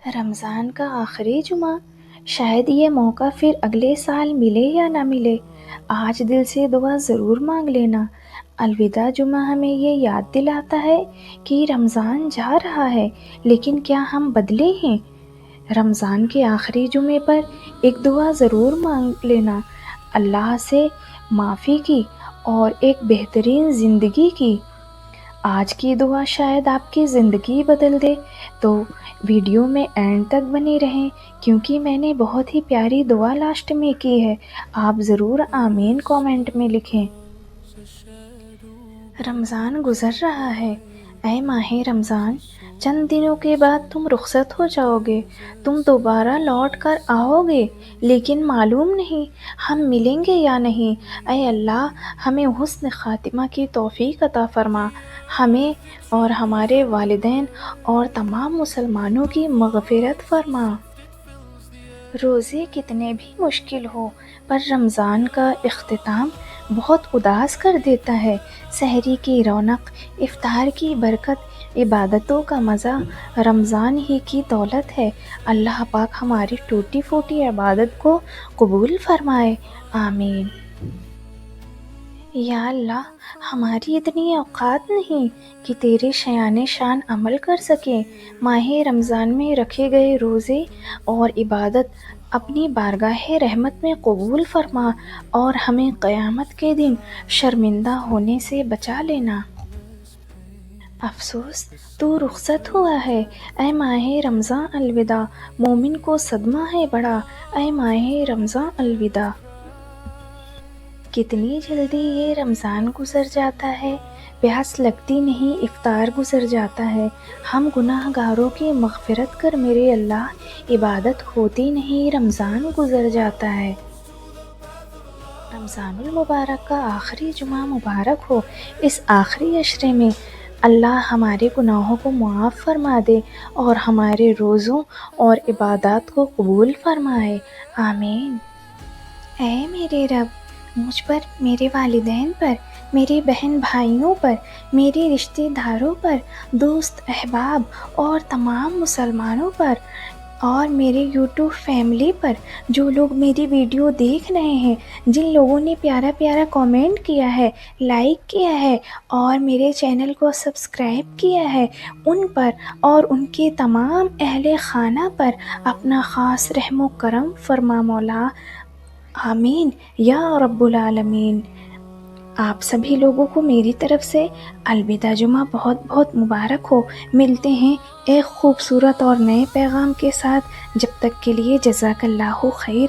رمضان کا آخری جمعہ، شاید یہ موقع پھر اگلے سال ملے یا نہ ملے۔ آج دل سے دعا ضرور مانگ لینا۔ الوداع جمعہ ہمیں یہ یاد دلاتا ہے کہ رمضان جا رہا ہے، لیکن کیا ہم بدلے ہیں؟ رمضان کے آخری جمعے پر ایک دعا ضرور مانگ لینا، اللہ سے معافی کی اور ایک بہترین زندگی کی۔ آج کی دعا شاید آپ کی زندگی بدل دے، تو ویڈیو میں اینڈ تک بنے رہیں، کیونکہ میں نے بہت ہی پیاری دعا لاسٹ میں کی ہے۔ آپ ضرور آمین کامنٹ میں لکھیں۔ رمضان گزر رہا ہے، اے ماہ رمضان، چند دنوں کے بعد تم رخصت ہو جاؤ گے، تم دوبارہ لوٹ کر آؤ گے، لیکن معلوم نہیں ہم ملیں گے یا نہیں۔ اے اللہ، ہمیں حسن خاتمہ کی توفیق عطا فرما، ہمیں اور ہمارے والدین اور تمام مسلمانوں کی مغفرت فرما۔ روزے کتنے بھی مشکل ہو، پر رمضان کا اختتام بہت اداس کر دیتا ہے۔ سحری کی رونق، افطار کی برکت، عبادتوں کا مزہ رمضان ہی کی دولت ہے۔ اللہ پاک ہماری ٹوٹی پھوٹی عبادت کو قبول فرمائے، آمین۔ یا اللہ، ہماری اتنی اوقات نہیں کہ تیرے شایان شان عمل کر سکیں۔ ماہ رمضان میں رکھے گئے روزے اور عبادت اپنی بارگاہ رحمت میں قبول فرما، اور ہمیں قیامت کے دن شرمندہ ہونے سے بچا لینا۔ افسوس، تو رخصت ہوا ہے۔ اے ماہ رمضان الوداع، مومن کو صدمہ ہے بڑا۔ اے ماہ رمضان الوداع، کتنی جلدی یہ رمضان گزر جاتا ہے، پیاس لگتی نہیں افطار گزر جاتا ہے۔ ہم گناہ گاروں کی مغفرت کر میرے اللہ، عبادت ہوتی نہیں رمضان گزر جاتا ہے۔ رمضان المبارک کا آخری جمعہ مبارک ہو۔ اس آخری عشرے میں اللہ ہمارے گناہوں کو معاف فرما دے اور ہمارے روزوں اور عبادات کو قبول فرمائے، آمین۔ اے میرے رب، مجھ پر، میرے والدین پر، میرے بہن بھائیوں پر، میرے رشتہ داروں پر، دوست احباب اور تمام مسلمانوں پر، اور میرے یوٹیوب فیملی پر، جو لوگ میری ویڈیو دیکھ رہے ہیں، جن لوگوں نے پیارا پیارا کامنٹ کیا ہے، لائک کیا ہے اور میرے چینل کو سبسکرائب کیا ہے، ان پر اور ان کے تمام اہل خانہ پر اپنا خاص رحم و کرم فرما مولا، آمین یا رب العالمین۔ آپ سبھی لوگوں کو میری طرف سے الوداع جمعہ بہت بہت مبارک ہو۔ ملتے ہیں ایک خوبصورت اور نئے پیغام کے ساتھ، جب تک کے لیے جزاک اللہ خیر۔